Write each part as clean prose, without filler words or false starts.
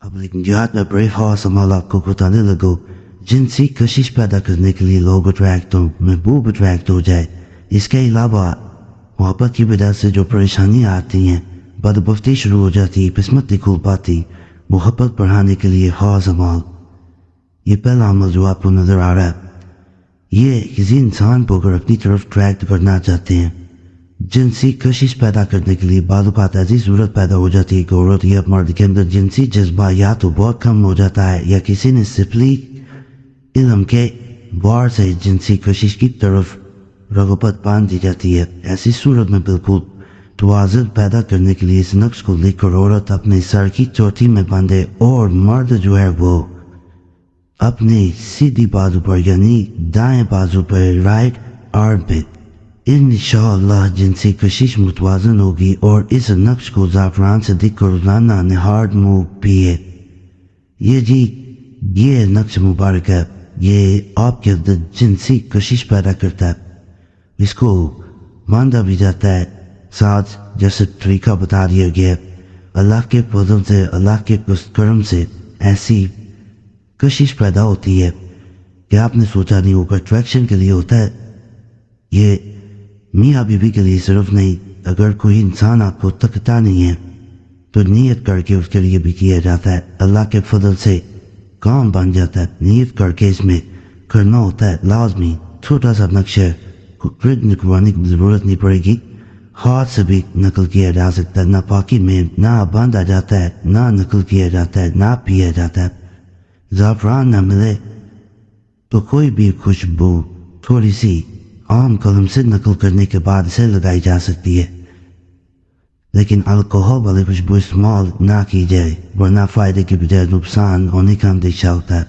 Public جہاد میں brief house عمال آپ کو بتانے لگو جنسی کشش پیدا کرنے کے لیے لوگ اٹریکٹ ہوں، محبوب اٹریکٹ ہو جائے۔ اس کے علاوہ محبت کی وجہ سے جو پریشانیاں آتی ہیں، بدبختی شروع ہو جاتی، قسمت نہیں کھل پاتی، محبت بڑھانے کے لیے خاص عمال۔ یہ پہلا عمل جو آپ کو نظر آ رہا ہے، یہ کسی انسان کو اگر اپنی طرف اٹریکٹ کرنا چاہتے ہیں، جنسی کشش پیدا کرنے کے لیے بعض اوقات ایسی صورت پیدا ہو جاتی ہے کہ عورت یا مرد کے اندر جنسی جذبہ یا تو بہت کم ہو جاتا ہے یا کسی نے سپلی علم کے بار سے جنسی کشش کی طرف رغبت باندھ دی جاتی ہے۔ ایسی صورت میں بالکل توازن پیدا کرنے کے لیے اس نقش کو لکھ کر عورت اپنے سر کی چوٹی میں باندھے اور مرد جو ہے وہ اپنی سیدھی بازو پر یعنی دائیں بازو پر رائٹ آرم پہ انشاءاللہ جنسی کشش متوازن ہوگی۔ اور اس نقش کو زعفران سے دکھ کر روزانہ نہارڈ منہ پیے۔ یہ نقش مبارک ہے، یہ آپ کے اندر جنسی کشش پیدا کرتا ہے۔ اس کو باندھا بھی جاتا ہے ساتھ جیسے طریقہ بتا دیا گیا ہے۔ اللہ کے فضل سے، اللہ کے کرم سے ایسی کشش پیدا ہوتی ہے کہ آپ نے سوچا نہیں ہوگا۔ اٹریکشن کے لیے ہوتا ہے، یہ میاں بیوی کے لیے صرف نہیں۔ اگر کوئی انسان آپ کو تکتا نہیں ہے تو نیت کر کے اس کے لیے بھی کیا جاتا ہے۔ اللہ کے فضل سے کام بن جاتا ہے، نیت کر کے اس میں کرنا ہوتا ہے لازمی۔ چھوٹا سا نقشہ پرنٹ نکلوانے کی ضرورت نہیں پڑے گی، ہاتھ سے بھی نقل کیا جا سکتا ہے۔ نہ پاکی میں نہ باندھا جاتا ہے، نہ نقل کیا جاتا ہے، نہ پیا جاتا ہے۔ زعفران نہ ملے تو کوئی بھی خوشبو تھوڑی سی عام قلم سے نقل کرنے کے بعد اسے لگائی جا سکتی ہے، لیکن الکوہول والی خوشبو استعمال نہ کی جائے ورنہ فائدے کے بجائے نقصان ہونے کا اندیشہ ہوتا ہے۔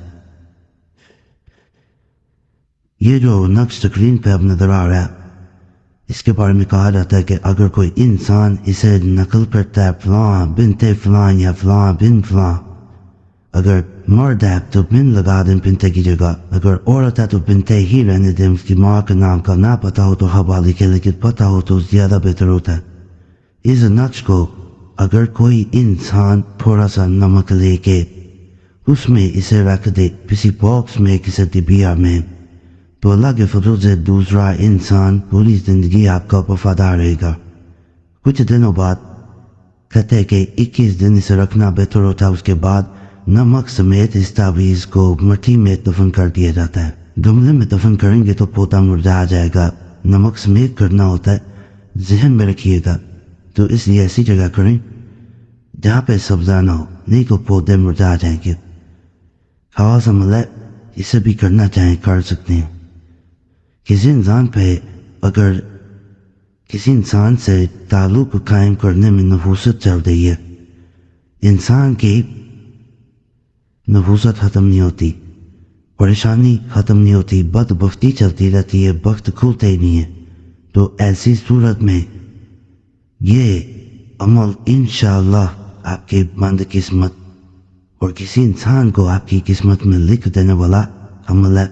یہ جو نقش سکرین پہ اب نظر آ رہا ہے، اس کے بارے میں کہا جاتا ہے کہ اگر کوئی انسان اسے نقل کرتا ہے فلاں بنت فلاں یا فلاں بن فلاں، اگر مرد ہے تو بن لگا دیں بنتے کی جگہ، اگر عورت ہے تو بنتے ہی رہنے دیں، اس کی ماں کے نام کا نہ پتہ ہو تو حوالے کے، لیکن پتہ ہو تو زیادہ بہتر ہوتا ہے۔ اس نقش کو اگر کوئی انسان تھوڑا سا نمک لے کے اس میں اسے رکھ دے کسی باکس میں، کسی ڈبیا میں، تو اللہ کے فضل سے دوسرا انسان پوری زندگی آپ کا وفادار رہے گا۔ کچھ دنوں بعد کہتے ہیں کہ 21 دن اسے رکھنا بہتر ہوتا ہے، اس کے بعد نمک سمیت اس تعویذ کو مٹی میں دفن کر دیا جاتا ہے۔ گملے میں دفن کریں گے تو پودا مرجھا جائے گا، نمک سمیت کرنا ہوتا ہے، ذہن میں رکھیے گا۔ تو اس لیے ایسی جگہ کریں جہاں پہ سبزہ نہ ہو، نہیں تو پودے مرجھا جائیں گے۔ خاص عمل ہے، اسے بھی کرنا چاہیں کر سکتے ہیں۔ کسی انسان پہ اگر کسی انسان سے تعلق قائم کرنے میں نفوست چل رہی ہے، انسان کی نفوست ختم نہیں ہوتی، پریشانی ختم نہیں ہوتی، بدبختی چلتی رہتی ہے، بخت کھلتے ہی نہیں ہے، تو ایسی صورت میں یہ عمل انشاءاللہ آپ کی بند قسمت اور کسی انسان کو آپ کی قسمت میں لکھ دینے والا عمل ہے۔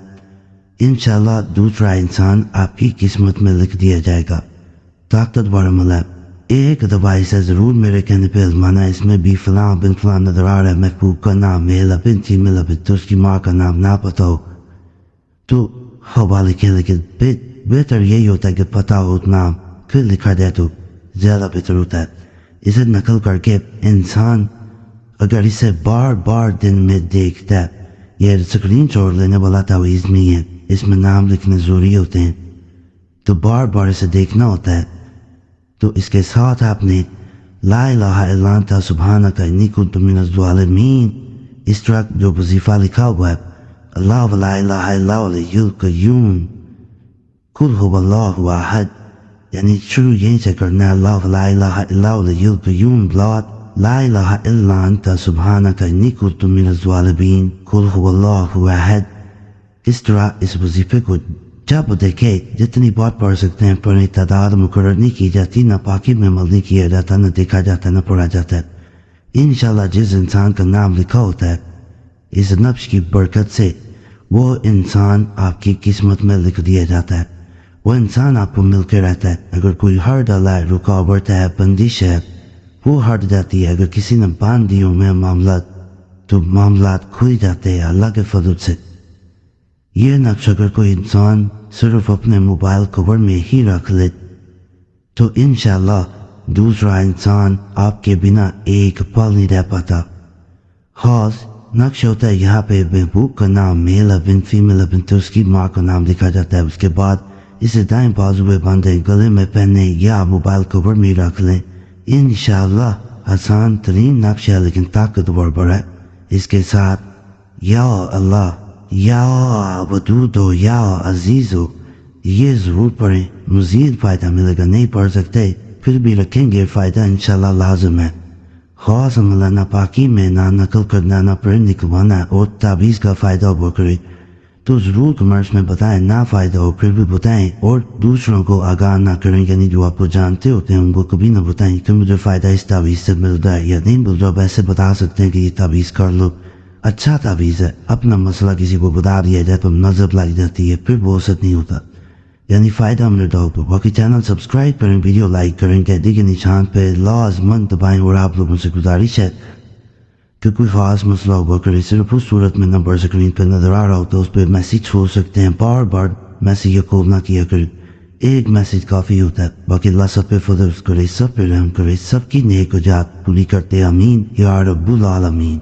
انشاءاللہ دوسرا انسان آپ کی قسمت میں لکھ دیا جائے گا۔ طاقتور عمل ہے۔ ایک دفعہ اسے ضرور میرے کہنے پہ آزمانا، اس میں بھی فلاں بن فلاں نظر آ رہا ہے، محبوب کا نام میلا بن فیمیل تو اس کی ماں کا نام نہ پتہ ہو تو حوالے کے، لیکن بہتر یہی ہوتا ہے کہ پتہ ہو نام پھر لکھا جائے تو زیادہ بہتر ہوتا ہے۔ اسے نقل کر کے انسان اگر اسے بار بار دن میں دیکھتا ہے، یہ سکرین شاٹ لینے والا تعویذ نہیں ہے، اس میں نام لکھنے ضروری ہوتے ہیں، تو بار بار اسے دیکھنا ہوتا ہے۔ تو اس کے ساتھ آپ نے لا الہ الا انت سبحانک انی کنت من الظالمین اس طرح جو وظیفہ لکھا ہوا ہے، اللہ لا الہ الا هو الحی القیوم قل هو اللہ احد، یعنی شروع یہیں سے کرنا ہے، اللہ لا الہ الا هو الحی القیوم لا الہ الا انت سبحانک انی کنت من الظالمین قل هو اللہ احد۔ اس طرح اس وظیفے کو جب دیکھے جتنی بار پڑھ سکتے ہیں پڑھیں، تعداد مقرر نہیں کی جاتی، نہ پاکی میں عمل نہیں کیا جاتا، نہ دیکھا جاتا، نہ پڑھا جاتا ہے۔ انشاءاللہ جس انسان کا نام لکھا ہوتا ہے اس نقش کی برکت سے وہ انسان آپ کی قسمت میں لکھ دیا جاتا ہے، وہ انسان آپ کو مل کے رہتا ہے۔ اگر کوئی ہر ڈالا ہے، رکاوٹ ہے، بندش ہے، وہ ہٹ جاتی ہے۔ اگر کسی نے باندھ دی ہو میں معاملات تو معاملات کھل جاتے ہیں اللہ کے فضل سے۔ یہ نقش اگر کوئی انسان صرف اپنے موبائل کور میں ہی رکھ لے تو انشاءاللہ دوسرا انسان آپ کے بنا ایک پل نہیں رہ پاتا۔ خاص نقش ہوتا ہے یہاں پہ محبوب کا نام میل ابن فیمیل ابن تو اس کی ماں کا نام لکھا جاتا ہے، اس کے بعد اسے دائیں بازو میں باندھیں، گلے میں پہنے یا موبائل کور میں رکھ لیں۔ انشاءاللہ آسان ترین نقش ہے لیکن طاقتور ہے۔ اس کے ساتھ یا اللہ، یا ودود، یا عزیز، یہ ضرور پڑھیں، مزید فائدہ ملے گا۔ نہیں پڑھ سکتے پھر بھی رکھیں گے، فائدہ انشاءاللہ لازم ہے۔ خاص عملہ نہ پاکی میں نہ نقل کرنا، نہ پڑھ نکلوانا اور تعویذ کا فائدہ ہو کرے تو ضرور کمرس میں بتائیں، نہ فائدہ ہو پھر بھی بتائیں، اور دوسروں کو آگاہ نہ کریں، یعنی جو آپ کو جانتے ہوتے ہیں ان کو کبھی نہ بتائیں کہ مجھے فائدہ اس تعویذ سے مل رہا ہے یا نہیں مل رہا۔ ویسے بتا سکتے ہیں کہ یہ تعویذ کر لو، اچھا تعویذ ہے۔ اپنا مسئلہ کسی کو بتا دیا جائے تو نظر لگ جاتی ہے، پھر وہ اثر نہیں ہوتا، یعنی فائدہ ملتا ہو تو۔ باقی چینل سبسکرائب کریں، ویڈیو لائک کریں، گھنٹی کے نشان پہ لازماً دبائیں، اور آپ لوگوں سے گزارش ہے کہ کوئی خاص مسئلہ ہوگا کرے صرف اس صورت میں نمبر سکرین پہ نظر آ رہا ہو تو اس پہ میسیج چھوڑ سکتے ہیں۔ بار بار میسیج یا کال نہ کیا کریں، ایک میسیج کافی ہوتا ہے۔ باقی اللہ سب پہ فضل کرے، سب پہ رحم کرے، سب کی نیک حاجات پوری کرتے، آمین یا رب العالمین۔